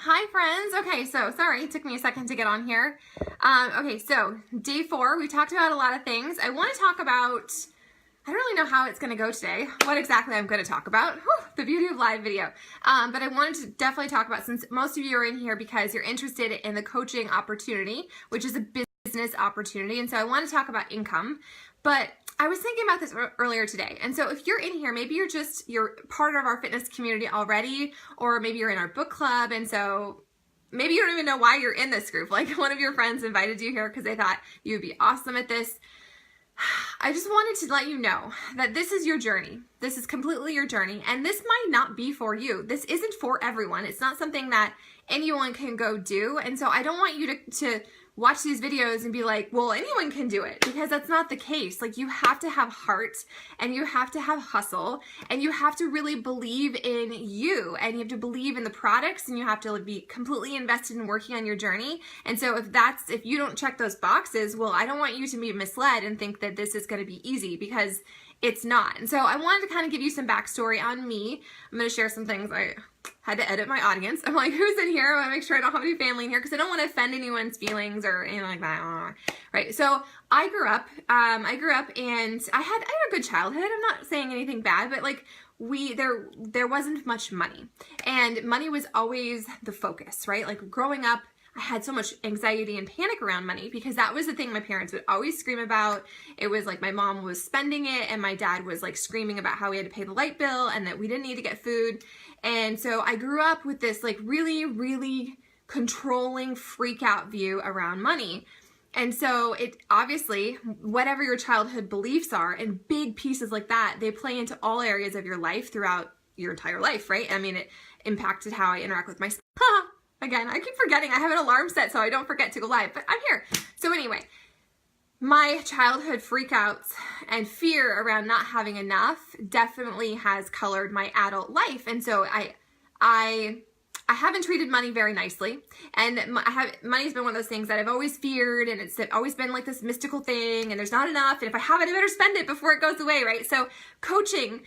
Hi friends. Okay, so sorry, it took me a second to get on here. Okay, so day 4, we talked about a lot of things. I want to talk about, I don't really know how it's going to go today, what exactly I'm going to talk about. Whew, the beauty of live video. But I wanted to definitely talk about, since most of you are in here because you're interested in the coaching opportunity, which is a business opportunity, and so I want to talk about income. But I was thinking about this earlier today, and so if you're in here, maybe you're part of our fitness community already, or maybe you're in our book club, and so maybe you don't even know why you're in this group. Like one of your friends invited you here because they thought you would be awesome at this. I just wanted to let you know that this is your journey. This is completely your journey, and this might not be for you. This isn't for everyone. It's not something that anyone can go do, and so I don't want you to watch these videos and be like, well, anyone can do it, because that's not the case. Like, you have to have heart, and you have to have hustle, and you have to really believe in you, and you have to believe in the products, and you have to be completely invested in working on your journey. And so if you don't check those boxes, well, I don't want you to be misled and think that this is going to be easy, because it's not. And so I wanted to kind of give you some backstory on me. I'm going to share some things. I had to edit my audience. I'm like, who's in here? I want to make sure I don't have any family in here because I don't want to offend anyone's feelings or anything like that. Right. So I grew up and I had a good childhood. I'm not saying anything bad, but like there wasn't much money, and money was always the focus, right? Like growing up, I had so much anxiety and panic around money because that was the thing my parents would always scream about. It was like my mom was spending it and my dad was like screaming about how we had to pay the light bill and that we didn't need to get food. And so I grew up with this like really, really controlling freak out view around money. And so it obviously, whatever your childhood beliefs are, and big pieces like that, they play into all areas of your life throughout your entire life, right? I mean, it impacted how I interact with my Again, I keep forgetting I have an alarm set so I don't forget to go live, but I'm here. So anyway, my childhood freakouts and fear around not having enough definitely has colored my adult life. And so I haven't treated money very nicely, and money's been one of those things that I've always feared, and it's always been like this mystical thing, and there's not enough, and if I have it, I better spend it before it goes away, right? So coaching,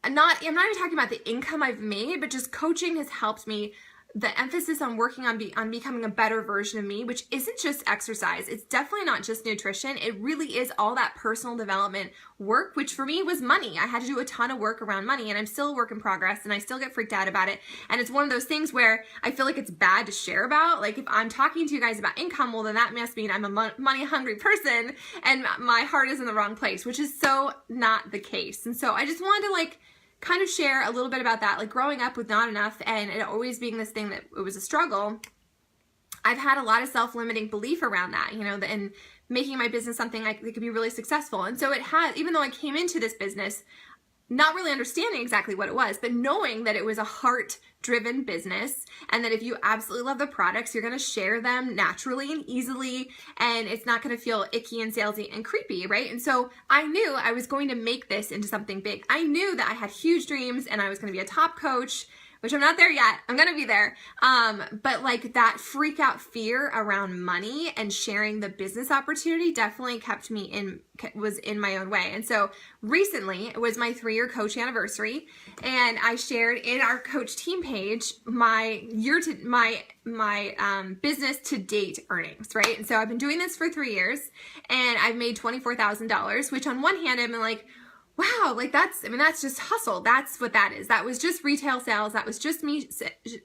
I'm not even talking about the income I've made, but just coaching has helped me. The emphasis on working on becoming a better version of me, which isn't just exercise. It's definitely not just nutrition. It really is all that personal development work, which for me was money. I had to do a ton of work around money, and I'm still a work in progress, and I still get freaked out about it. And it's one of those things where I feel like it's bad to share about. Like if I'm talking to you guys about income, well, then that must mean I'm a money hungry person and my heart is in the wrong place, which is so not the case. And so I just wanted to kind of share a little bit about that, like growing up with not enough and it always being this thing that it was a struggle. I've had a lot of self-limiting belief around that, and making my business something that could be really successful. And so it has, even though I came into this business not really understanding exactly what it was, but knowing that it was a heart-driven business, and that if you absolutely love the products, you're going to share them naturally and easily, and it's not going to feel icky and salesy and creepy, right? And so I knew I was going to make this into something big. I knew that I had huge dreams, and I was going to be a top coach, which I'm not there yet. I'm going to be there. But like that freak out fear around money and sharing the business opportunity definitely was in my own way. And so recently it was my 3-year coach anniversary, and I shared in our coach team page my business to date earnings, right? And so I've been doing this for 3 years, and I've made $24,000, which on one hand I'm like, wow, like that's just hustle. That's what that is. That was just retail sales. That was just me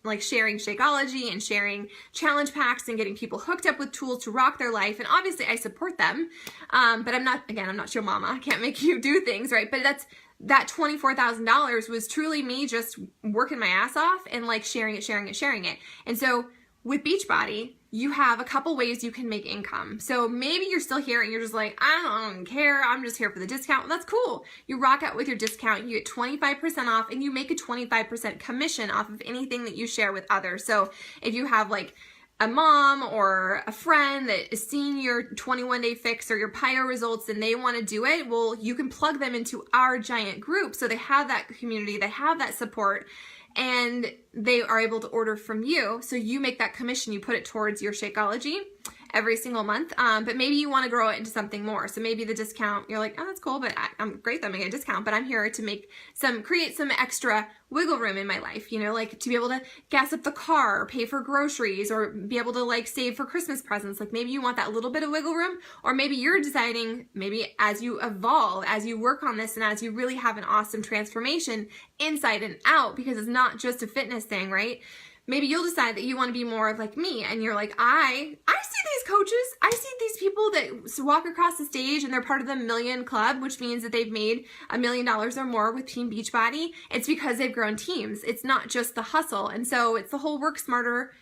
like sharing Shakeology and sharing challenge packs and getting people hooked up with tools to rock their life. And obviously I support them. But I'm not your mama. I can't make you do things, right? But that $24,000 was truly me just working my ass off and like sharing it. And so with Beachbody, you have a couple ways you can make income. So maybe you're still here and you're just like, I don't care, I'm just here for the discount. Well, that's cool. You rock out with your discount, you get 25% off, and you make a 25% commission off of anything that you share with others. So if you have like a mom or a friend that is seeing your 21-day fix or your PIO results and they want to do it, well, you can plug them into our giant group. So they have that community, they have that support, and they are able to order from you. So you make that commission, you put it towards your Shakeology, every single month. But maybe you want to grow it into something more. So maybe the discount, you're like, oh, that's cool, but I'm great that I'm getting a discount, but I'm here to create some extra wiggle room in my life, like to be able to gas up the car, or pay for groceries, or be able to like save for Christmas presents. Like maybe you want that little bit of wiggle room, or maybe you're deciding, maybe as you evolve, as you work on this, and as you really have an awesome transformation inside and out, because it's not just a fitness thing, right? Maybe you'll decide that you want to be more like me, and you're like, I see these coaches, I see these people that walk across the stage and they're part of the Million Club, which means that they've made $1 million or more with Team Beachbody. It's because they've grown teams. It's not just the hustle. And so it's the whole work smarter,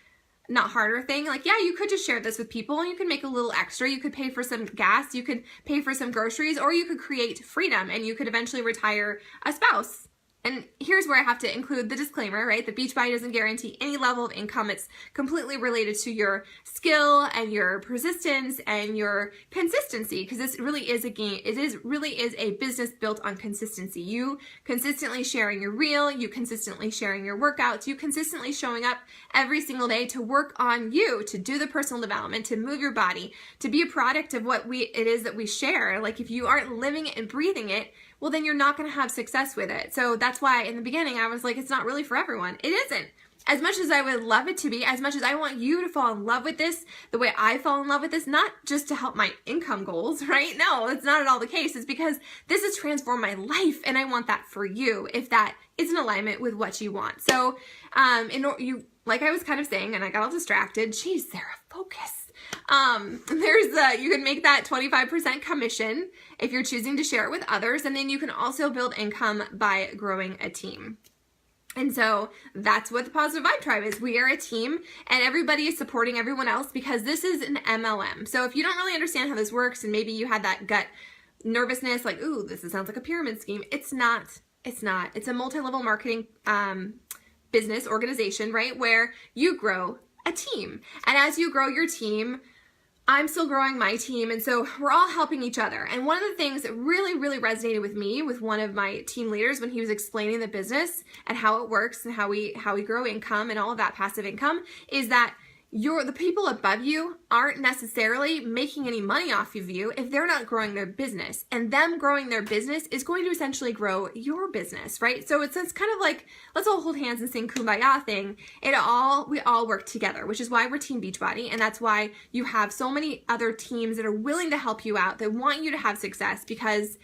not harder thing. Like, yeah, you could just share this with people and you could make a little extra. You could pay for some gas, you could pay for some groceries, or you could create freedom and you could eventually retire a spouse. And here's where I have to include the disclaimer, right? The Beachbody doesn't guarantee any level of income. It's completely related to your skill and your persistence and your consistency, because this really is a game. Really is a business built on consistency. You consistently sharing your reel, you consistently sharing your workouts, you consistently showing up every single day to work on you, to do the personal development, to move your body, to be a product of what it is that we share. Like if you aren't living it and breathing it, well, then you're not going to have success with it. So that's why in the beginning I was like, it's not really for everyone. It isn't. As much as I would love it to be, as much as I want you to fall in love with this, the way I fall in love with this, not just to help my income goals, right? No, it's not at all the case. It's because this has transformed my life and I want that for you, if that is in alignment with what you want. So, like I was kind of saying, and I got all distracted. Geez, Sarah, focus. You can make that 25% commission if you're choosing to share it with others. And then you can also build income by growing a team. And so that's what the Positive Vibe Tribe is. We are a team and everybody is supporting everyone else because this is an MLM. So if you don't really understand how this works and maybe you had that gut nervousness, like, ooh, this sounds like a pyramid scheme. It's not. It's not. It's a multi-level marketing business organization, right? Where you grow a team. And as you grow your team, I'm still growing my team, and so we're all helping each other. And one of the things that really, really resonated with me with one of my team leaders when he was explaining the business and how it works and how we grow income and all of that passive income is that the people above you aren't necessarily making any money off of you if they're not growing their business. And them growing their business is going to essentially grow your business, right? So it's kind of like, let's all hold hands and sing Kumbaya thing. We all work together, which is why we're Team Beachbody. And that's why you have so many other teams that are willing to help you out, that want you to have success, because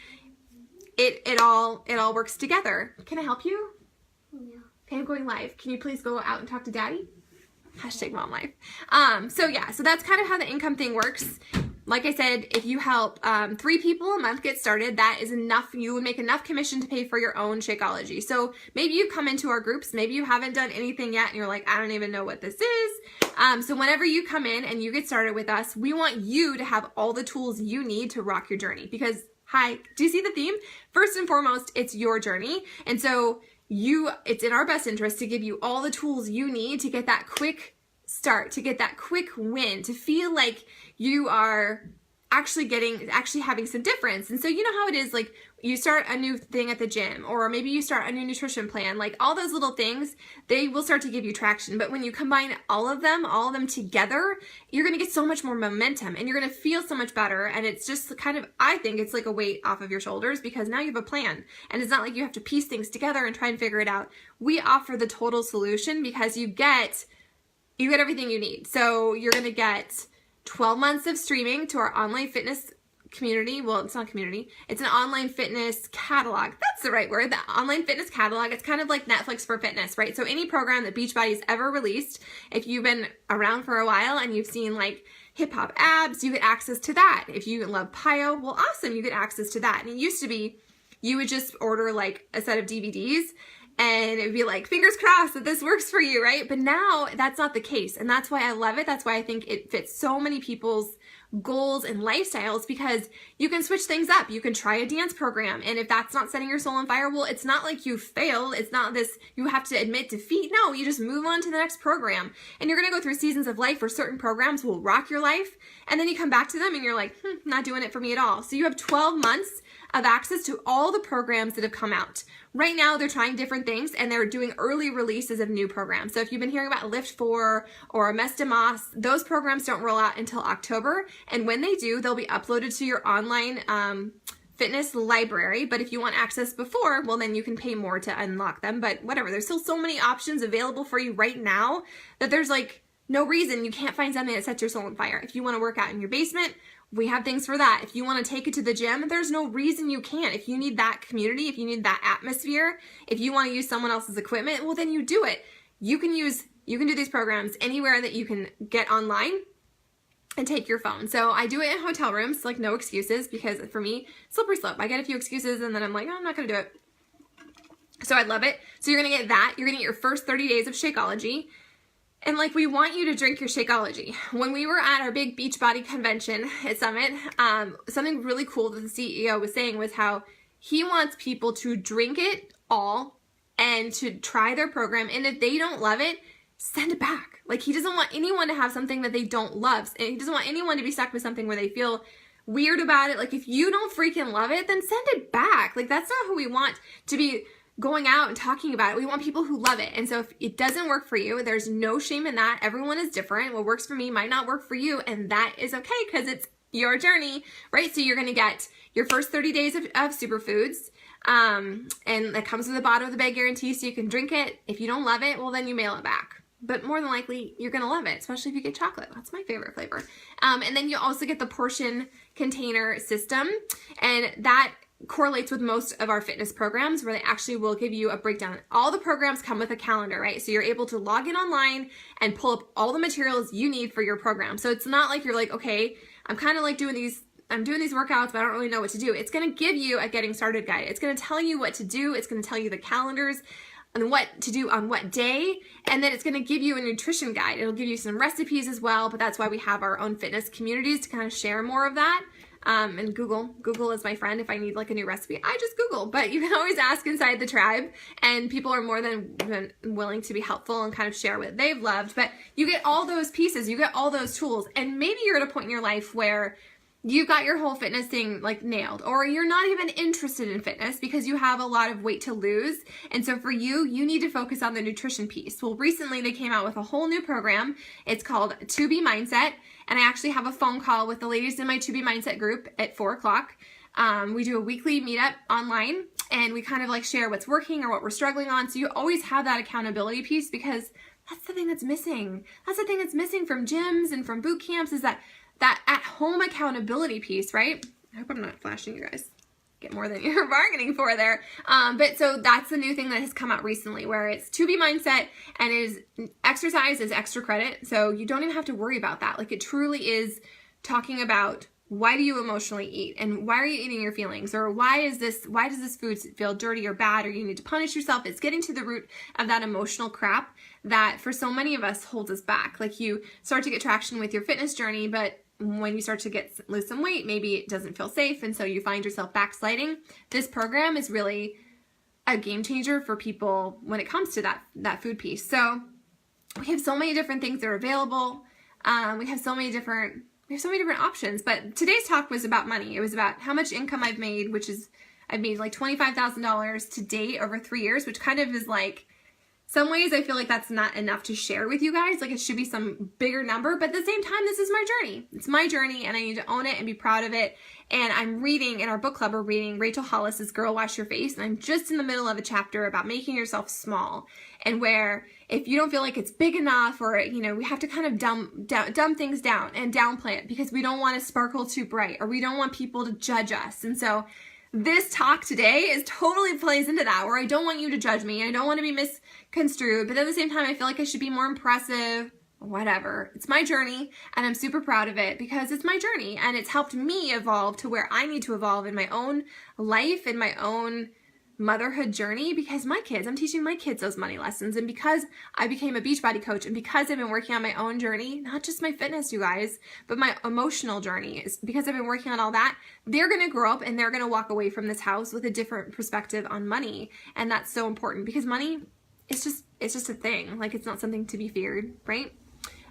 it all works together. Can I help you? Yeah. Okay, I'm going live. Can you please go out and talk to Daddy? #mom life. So that's kind of how the income thing works. Like I said, if you help 3 people a month get started, that is enough. You would make enough commission to pay for your own Shakeology. So maybe you come into our groups, maybe you haven't done anything yet and you're like, I don't even know what this is. So whenever you come in and you get started with us, we want you to have all the tools you need to rock your journey. Because, do you see the theme? First and foremost, it's your journey. And so it's in our best interest to give you all the tools you need to get that quick start, to get that quick win, to feel like you are actually having some difference. And so you know how it is, like you start a new thing at the gym, or maybe you start a new nutrition plan, like all those little things, they will start to give you traction. But when you combine all of them together, you're going to get so much more momentum and you're going to feel so much better. And it's just kind of, I think it's like a weight off of your shoulders because now you have a plan and it's not like you have to piece things together and try and figure it out. We offer the total solution because you get everything you need. So you're going to get 12 months of streaming to our online fitness community. Well, it's not a community. It's an online fitness catalog. That's the right word. The online fitness catalog. It's kind of like Netflix for fitness, right? So any program that Beachbody's ever released, if you've been around for a while and you've seen like hip hop abs, you get access to that. If you love PiYo, well, awesome. You get access to that. And it used to be, you would just order like a set of DVDs and it'd be like, fingers crossed that this works for you, right? But now that's not the case. And that's why I love it. That's why I think it fits so many people's goals and lifestyles, because you can switch things up. You can try a dance program. And if that's not setting your soul on fire, well, it's not like you failed. It's not this, you have to admit defeat. No, you just move on to the next program. And you're going to go through seasons of life where certain programs will rock your life. And then you come back to them and you're like, not doing it for me at all. So you have 12 months of access to all the programs that have come out. Right now, they're trying different things and they're doing early releases of new programs. So if you've been hearing about Lift 4 or Mes de Mas, those programs don't roll out until October. And when they do, they'll be uploaded to your online fitness library. But if you want access before, well, then you can pay more to unlock them. But whatever, there's still so many options available for you right now that there's like no reason you can't find something that sets your soul on fire. If you want to work out in your basement, we have things for that. If you want to take it to the gym, there's no reason you can't. If you need that community, if you need that atmosphere, if you want to use someone else's equipment, well, then you do it. You can do these programs anywhere that you can get online and take your phone. So I do it in hotel rooms, like no excuses, because for me, slippery slope. I get a few excuses and then I'm like, oh, I'm not going to do it. So I love it. So you're going to get that. You're going to get your first 30 days of Shakeology. And like, we want you to drink your Shakeology. When we were at our big Beachbody convention at Summit, something really cool that the CEO was saying was how he wants people to drink it all and to try their program. And if they don't love it, send it back. Like, he doesn't want anyone to have something that they don't love. And he doesn't want anyone to be stuck with something where they feel weird about it. Like, if you don't freaking love it, then send it back. Like, that's not who we want to be going out and talking about it. We want people who love it. And so if it doesn't work for you, there's no shame in that. Everyone is different. What works for me might not work for you, and that is okay because it's your journey, right? So you're going to get your first 30 days of superfoods, and that comes with a bottom of the bag guarantee, so you can drink it. If you don't love it, well, then you mail it back. But more than likely, you're going to love it, especially if you get chocolate. That's my favorite flavor. And then you also get the portion container system, and that correlates with most of our fitness programs, where they actually will give you a breakdown. All the programs come with a calendar, right? So you're able to log in online and pull up all the materials you need for your program. So it's not like you're like, okay, I'm kind of like doing these workouts, but I don't really know what to do. It's going to give you a getting started guide. It's going to tell you what to do. It's going to tell you the calendars and what to do on what day. And then it's going to give you a nutrition guide. It'll give you some recipes as well, but that's why we have our own fitness communities to kind of share more of that. And Google is my friend. If I need like a new recipe, I just Google, but you can always ask inside the tribe, and people are more than willing to be helpful and kind of share what they've loved. But you get all those pieces, you get all those tools, and maybe you're at a point in your life where you've got your whole fitness thing like nailed, or you're not even interested in fitness because you have a lot of weight to lose. And so for you, you need to focus on the nutrition piece. Well, recently they came out with a whole new program. It's called 2B Mindset. And I actually have a phone call with the ladies in my 2B Mindset group at 4 o'clock. We do a weekly meetup online, and we kind of like share what's working or what we're struggling on. So you always have that accountability piece, because that's the thing that's missing. That's the thing that's missing from gyms and from boot camps, is that at-home accountability piece, right? I hope I'm not flashing you guys. Get more than you're bargaining for there. But so that's the new thing that has come out recently, where it's 2B Mindset, and exercise is extra credit. So you don't even have to worry about that. Like, it truly is talking about, why do you emotionally eat, and why are you eating your feelings, or why does this food feel dirty or bad, or you need to punish yourself. It's getting to the root of that emotional crap that for so many of us holds us back. Like, you start to get traction with your fitness journey, but when you start to lose some weight, maybe it doesn't feel safe, and so you find yourself backsliding. This program is really a game changer for people when it comes to that food piece. So we have so many different things that are available. We have so many different options. But today's talk was about money. It was about how much income I've made, which is I've made like $25,000 to date over 3 years, which kind of is like, some ways I feel like that's not enough to share with you guys. Like, it should be some bigger number, but at the same time, this is my journey. It's my journey, and I need to own it and be proud of it. And I'm reading, in our book club, we're reading Rachel Hollis's Girl Wash Your Face, and I'm just in the middle of a chapter about making yourself small, and where if you don't feel like it's big enough, or, you know, we have to kind of dumb things down and downplay it, because we don't want to sparkle too bright, or we don't want people to judge us. And so this talk today totally plays into that, where I don't want you to judge me. I don't want to be misconstrued, but at the same time, I feel like I should be more impressive, whatever. It's my journey, and I'm super proud of it, because it's my journey, and it's helped me evolve to where I need to evolve in my own life, in my own motherhood journey, because I'm teaching my kids those money lessons. And because I became a Beachbody coach, and because I've been working on my own journey, not just my fitness, you guys, but my emotional journey, is because I've been working on all that, they're going to grow up and they're going to walk away from this house with a different perspective on money. And that's so important, because money, it's just a thing. Like, it's not something to be feared, right?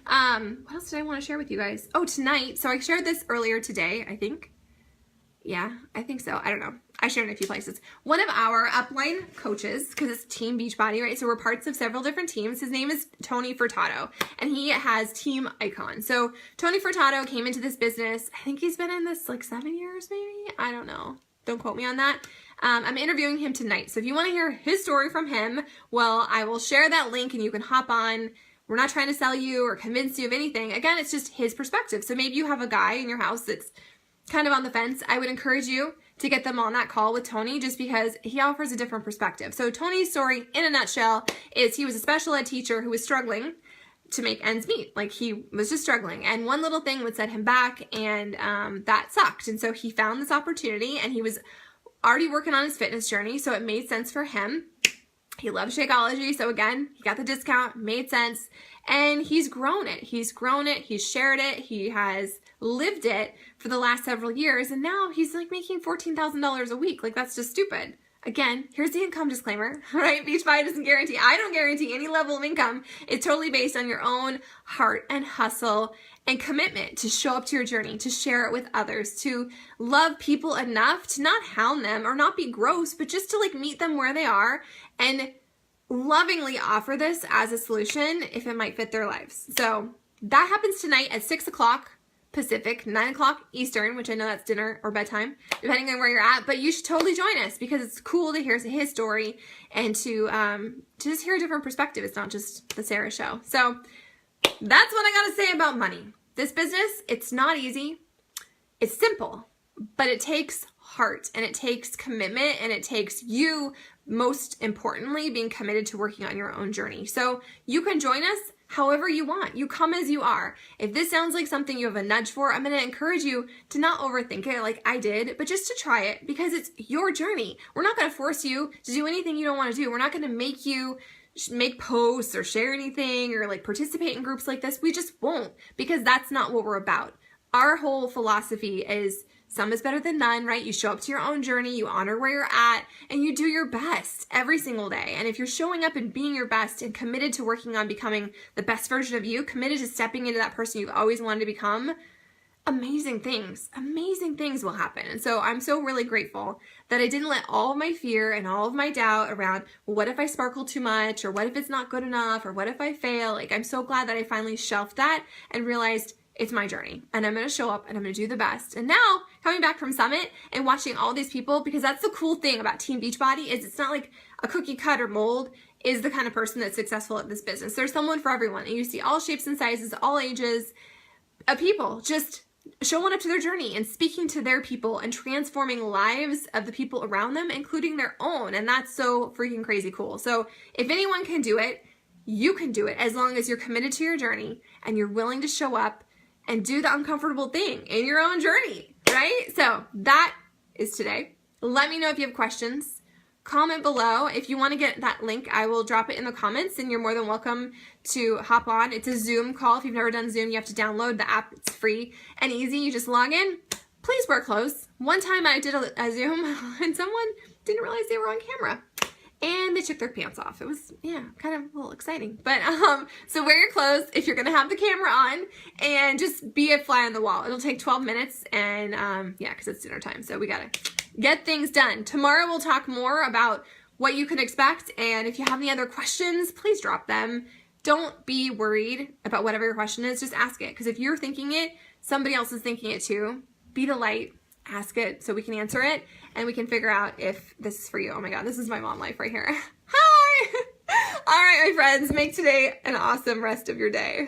What else did I want to share with you guys? Oh, tonight. So I shared this earlier today, I think. Yeah, I think so. I don't know. I shared in a few places. One of our upline coaches, because it's Team Beachbody, right? So we're parts of several different teams. His name is Tony Furtado, and he has Team Icon. So Tony Furtado came into this business. I think he's been in this like 7 years, maybe. I don't know. Don't quote me on that. I'm interviewing him tonight. So if you want to hear his story from him, well, I will share that link and you can hop on. We're not trying to sell you or convince you of anything. Again, it's just his perspective. So maybe you have a guy in your house that's kind of on the fence. I would encourage you to get them on that call with Tony just because he offers a different perspective. So Tony's story in a nutshell is he was a special ed teacher who was struggling to make ends meet. Like he was just struggling, and one little thing would set him back, and that sucked. And so he found this opportunity, and he was already working on his fitness journey, so it made sense for him. He loves Shakeology, so again, he got the discount, made sense, and he's grown it. He's grown it, he's shared it, he has lived it for the last several years, and now he's like making $14,000 a week. Like, that's just stupid. Again, here's the income disclaimer, right? Beachbody doesn't guarantee, I don't guarantee any level of income. It's totally based on your own heart and hustle and commitment to show up to your journey, to share it with others, to love people enough to not hound them or not be gross, but just to like meet them where they are and lovingly offer this as a solution if it might fit their lives. So that happens tonight at 6 o'clock Pacific, 9 o'clock Eastern, which I know that's dinner or bedtime, depending on where you're at, but you should totally join us because it's cool to hear his story and to just hear a different perspective. It's not just the Sarah show. So that's what I got to say about money. This business, it's not easy. It's simple, but it takes heart and it takes commitment and it takes you, most importantly, being committed to working on your own journey. So you can join us however you want. You come as you are. If this sounds like something you have a nudge for, I'm going to encourage you to not overthink it like I did, but just to try it because it's your journey. We're not going to force you to do anything you don't want to do. We're not going to make you make posts or share anything or like participate in groups like this. We just won't, because that's not what we're about. Our whole philosophy is some is better than none, right? You show up to your own journey, you honor where you're at, and you do your best every single day. And if you're showing up and being your best and committed to working on becoming the best version of you, committed to stepping into that person you've always wanted to become, amazing things will happen. And so I'm so really grateful that I didn't let all of my fear and all of my doubt around, well, what if I sparkle too much? Or what if it's not good enough? Or what if I fail? Like, I'm so glad that I finally shelved that and realized it's my journey and I'm going to show up and I'm going to do the best. And now coming back from Summit and watching all these people, because that's the cool thing about Team Beachbody is it's not like a cookie cutter mold is the kind of person that's successful at this business. There's someone for everyone. And you see all shapes and sizes, all ages of people just showing up to their journey and speaking to their people and transforming lives of the people around them, including their own. And that's so freaking crazy cool. So if anyone can do it, you can do it as long as you're committed to your journey and you're willing to show up and do the uncomfortable thing in your own journey, right? So that is today. Let me know if you have questions. Comment below. If you want to get that link, I will drop it in the comments and you're more than welcome to hop on. It's a Zoom call. If you've never done Zoom, you have to download the app. It's free and easy. You just log in. Please wear clothes. One time I did a Zoom and someone didn't realize they were on camera. And they took their pants off. It was, yeah, kind of a little exciting. But, so wear your clothes if you're going to have the camera on and just be a fly on the wall. It'll take 12 minutes and, yeah, because it's dinner time. So we got to get things done. Tomorrow we'll talk more about what you can expect. And if you have any other questions, please drop them. Don't be worried about whatever your question is. Just ask it. Because if you're thinking it, somebody else is thinking it too. Be the light. Ask it so we can answer it and we can figure out if this is for you. Oh my God, this is my mom life right here. Hi! All right, my friends, make today an awesome rest of your day.